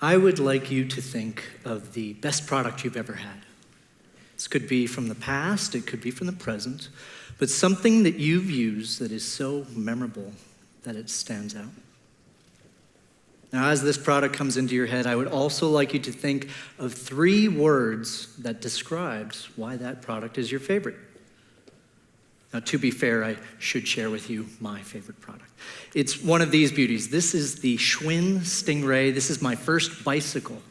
I would like you to think of the best product you've ever had. This could be from the past, it could be from the present, but something that you've used that is so memorable that it stands out. Now, as this product comes into your head, I would also like you to think of 3 words that describes why that product is your favorite. Now, to be fair, I should share with you my favorite product. It's one of these beauties. This is the Schwinn Stingray. This is my first bicycle.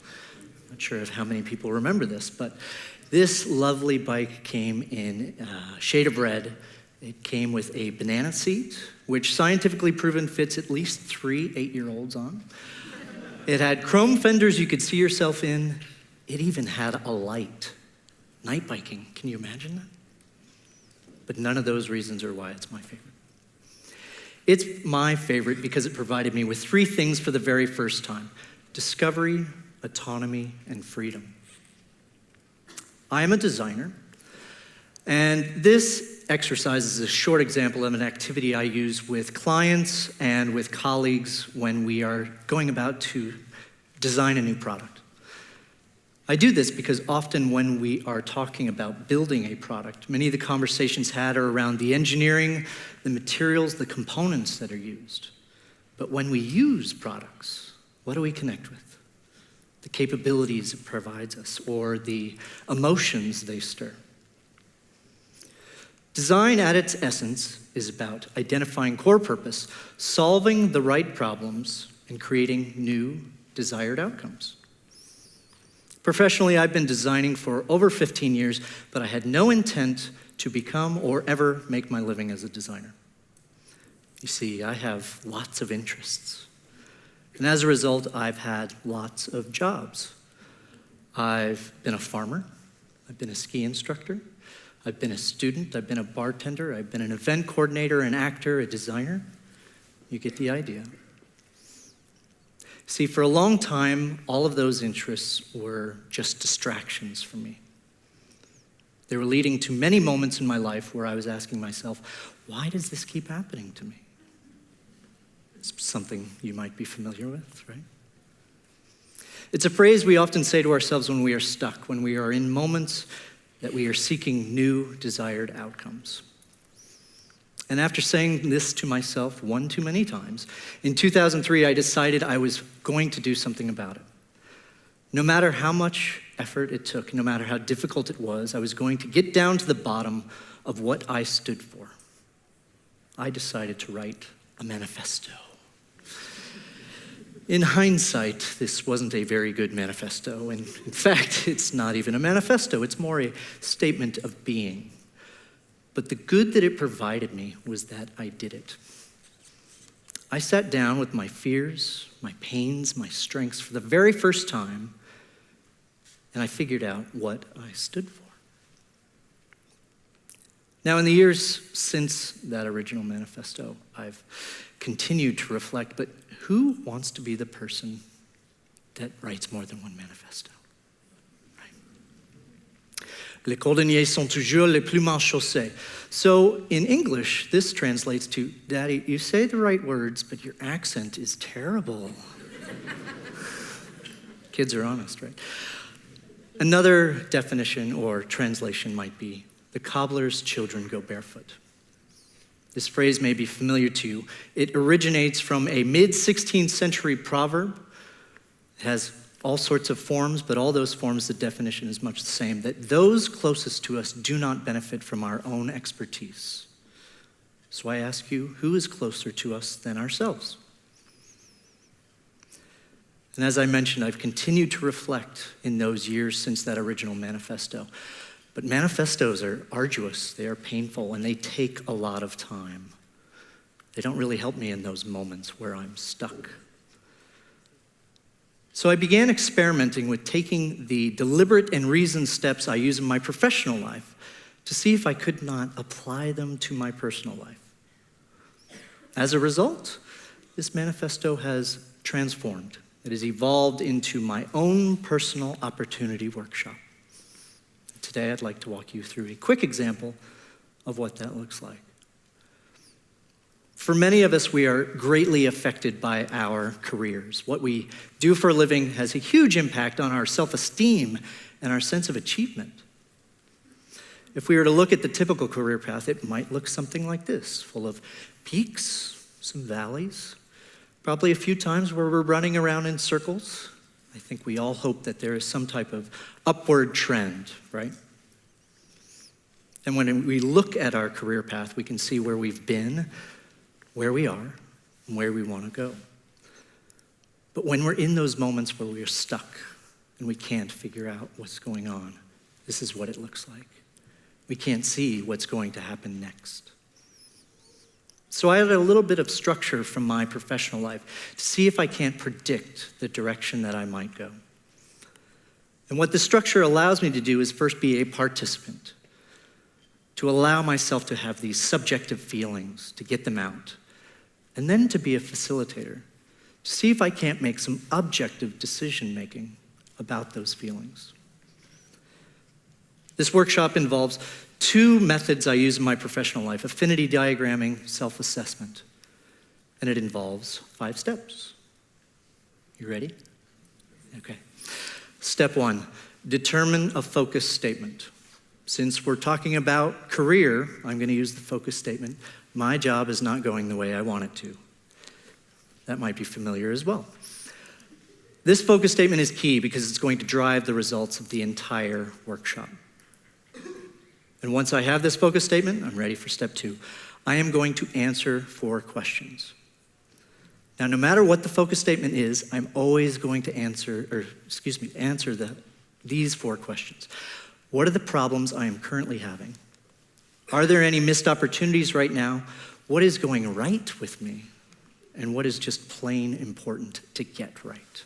Not sure of how many people remember this, but this lovely bike came in a shade of red. It came with a banana seat, which scientifically proven fits at least 3 8-year-olds on. It had chrome fenders you could see yourself in. It even had a light. Night biking, can you imagine that? But none of those reasons are why it's my favorite. It's my favorite because it provided me with 3 things for the very first time: discovery, autonomy, and freedom. I am a designer, and this exercise is a short example of an activity I use with clients and with colleagues when we are going about to design a new product. I do this because often when we are talking about building a product, many of the conversations had are around the engineering, the materials, the components that are used. But when we use products, what do we connect with? The capabilities it provides us, or the emotions they stir. Design at its essence is about identifying core purpose, solving the right problems, and creating new desired outcomes. Professionally, I've been designing for over 15 years, but I had no intent to become or ever make my living as a designer. You see, I have lots of interests. And as a result, I've had lots of jobs. I've been a farmer. I've been a ski instructor. I've been a student. I've been a bartender. I've been an event coordinator, an actor, a designer. You get the idea. See, for a long time, all of those interests were just distractions for me. They were leading to many moments in my life where I was asking myself, why does this keep happening to me? It's something you might be familiar with, right? It's a phrase we often say to ourselves when we are stuck, when we are in moments that we are seeking new desired outcomes. And after saying this to myself one too many times, in 2003, I decided I was going to do something about it. No matter how much effort it took, no matter how difficult it was, I was going to get down to the bottom of what I stood for. I decided to write a manifesto. In hindsight, this wasn't a very good manifesto, and in fact, it's not even a manifesto, it's more a statement of being. But the good that it provided me was that I did it. I sat down with my fears, my pains, my strengths for the very first time, and I figured out what I stood for. Now, in the years since that original manifesto, I've continued to reflect, but who wants to be the person that writes more than one manifesto? Les cordonniers sont toujours les plus mal chaussés. So in English, this translates to, Daddy, you say the right words, but your accent is terrible. Kids are honest, right? Another definition or translation might be, the cobbler's children go barefoot. This phrase may be familiar to you. It originates from a mid-16th century proverb. It has all sorts of forms, but all those forms, the definition is much the same, that those closest to us do not benefit from our own expertise. So I ask you, who is closer to us than ourselves? And as I mentioned, I've continued to reflect in those years since that original manifesto. But manifestos are arduous, they are painful, and they take a lot of time. They don't really help me in those moments where I'm stuck. So I began experimenting with taking the deliberate and reasoned steps I use in my professional life to see if I could not apply them to my personal life. As a result, this manifesto has transformed. It has evolved into my own personal opportunity workshop. Today, I'd like to walk you through a quick example of what that looks like. For many of us, we are greatly affected by our careers. What we do for a living has a huge impact on our self-esteem and our sense of achievement. If we were to look at the typical career path, it might look something like this, full of peaks, some valleys, probably a few times where we're running around in circles. I think we all hope that there is some type of upward trend, right? And when we look at our career path, we can see where we've been, where we are, and where we want to go. But when we're in those moments where we're stuck and we can't figure out what's going on, this is what it looks like. We can't see what's going to happen next. So I added a little bit of structure from my professional life to see if I can't predict the direction that I might go. And what the structure allows me to do is first be a participant, to allow myself to have these subjective feelings, to get them out, and then to be a facilitator, to see if I can't make some objective decision-making about those feelings. This workshop involves two methods I use in my professional life: affinity diagramming, self-assessment. And it involves 5 steps. You ready? Okay. Step 1, determine a focus statement. Since we're talking about career, I'm going to use the focus statement. My job is not going the way I want it to. That might be familiar as well. This focus statement is key because it's going to drive the results of the entire workshop. And once I have this focus statement, I'm ready for step 2. I am going to answer 4 questions. Now, no matter what the focus statement is, I'm always going to answer these 4 questions. What are the problems I am currently having? Are there any missed opportunities right now? What is going right with me? And what is just plain important to get right?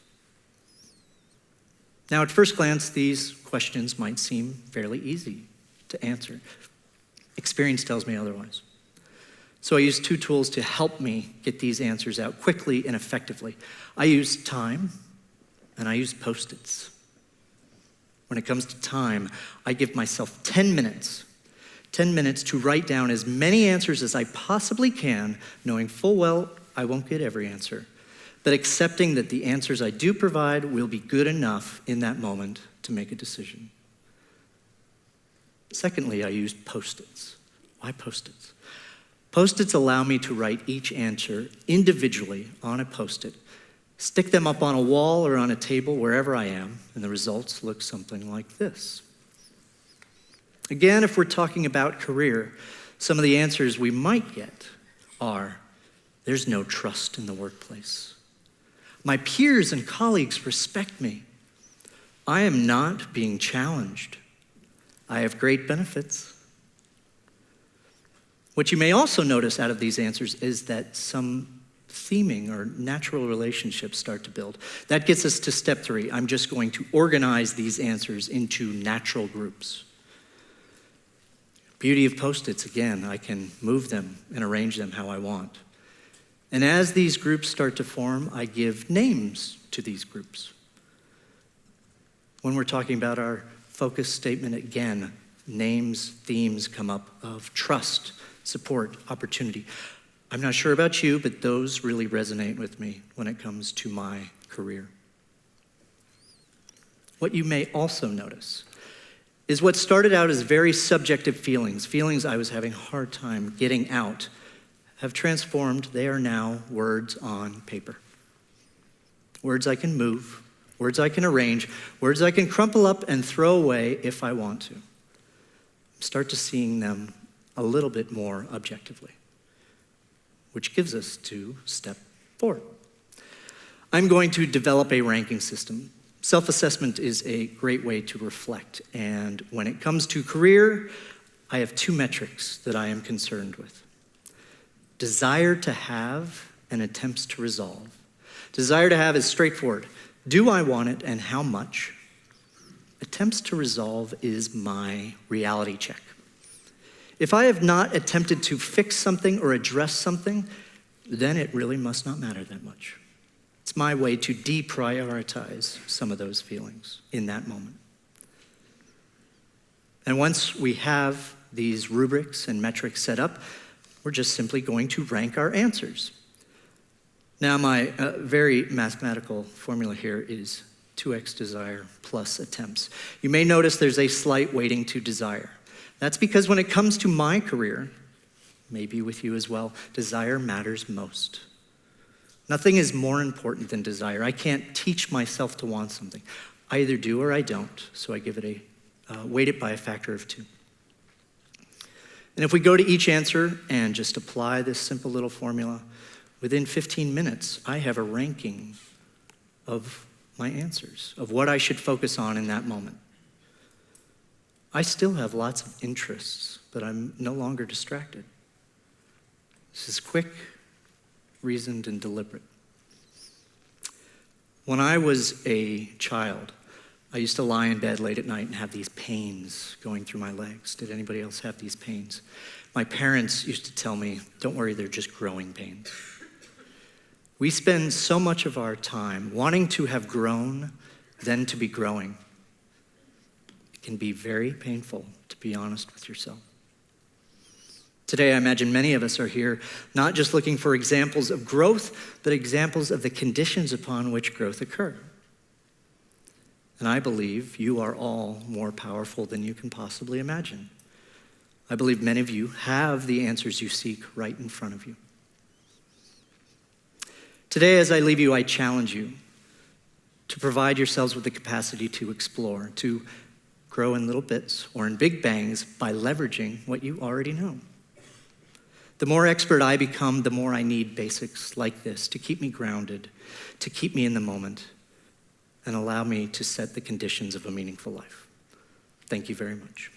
Now, at first glance, these questions might seem fairly easy to answer. Experience tells me otherwise. So I use 2 tools to help me get these answers out quickly and effectively. I use time, and I use Post-its. When it comes to time, I give myself 10 minutes. 10 minutes to write down as many answers as I possibly can, knowing full well I won't get every answer, but accepting that the answers I do provide will be good enough in that moment to make a decision. Secondly, I use Post-its. Why Post-its? Post-its allow me to write each answer individually on a Post-it, stick them up on a wall or on a table wherever I am, and the results look something like this. Again, if we're talking about career, some of the answers we might get are: there's no trust in the workplace. My peers and colleagues respect me. I am not being challenged. I have great benefits. What you may also notice out of these answers is that some theming or natural relationships start to build. That gets us to step 3. I'm just going to organize these answers into natural groups. Beauty of Post-its, again, I can move them and arrange them how I want. And as these groups start to form, I give names to these groups. When we're talking about our focus statement, again, names, themes come up of trust, support, opportunity. I'm not sure about you, but those really resonate with me when it comes to my career. What you may also notice is what started out as very subjective feelings I was having a hard time getting out, have transformed. They are now words on paper. Words I can move, words I can arrange, words I can crumple up and throw away if I want to. Start to seeing them a little bit more objectively, which gives us to step 4. I'm going to develop a ranking system. Self-assessment is a great way to reflect, and when it comes to career, I have 2 metrics that I am concerned with: desire to have and attempts to resolve. Desire to have is straightforward. Do I want it and how much? Attempts to resolve is my reality check. If I have not attempted to fix something or address something, then it really must not matter that much. It's my way to deprioritize some of those feelings in that moment. And once we have these rubrics and metrics set up, We're just simply going to rank our answers. Now, my very mathematical formula here is 2x desire plus attempts. You may notice there's a slight weighting to desire. That's because when it comes to my career, maybe with you as well, desire matters most. Nothing is more important than desire. I can't teach myself to want something. I either do or I don't, so I give it weight it by a factor of 2. And if we go to each answer and just apply this simple little formula, within 15 minutes, I have a ranking of my answers, of what I should focus on in that moment. I still have lots of interests, but I'm no longer distracted. This is quick, reasoned, and deliberate. When I was a child, I used to lie in bed late at night and have these pains going through my legs. Did anybody else have these pains? My parents used to tell me, don't worry, they're just growing pains. We spend so much of our time wanting to have grown, then to be growing. It can be very painful to be honest with yourself. Today, I imagine many of us are here not just looking for examples of growth, but examples of the conditions upon which growth occurs. And I believe you are all more powerful than you can possibly imagine. I believe many of you have the answers you seek right in front of you. Today, as I leave you, I challenge you to provide yourselves with the capacity to explore, to grow in little bits or in big bangs by leveraging what you already know. The more expert I become, the more I need basics like this to keep me grounded, to keep me in the moment, and allow me to set the conditions of a meaningful life. Thank you very much.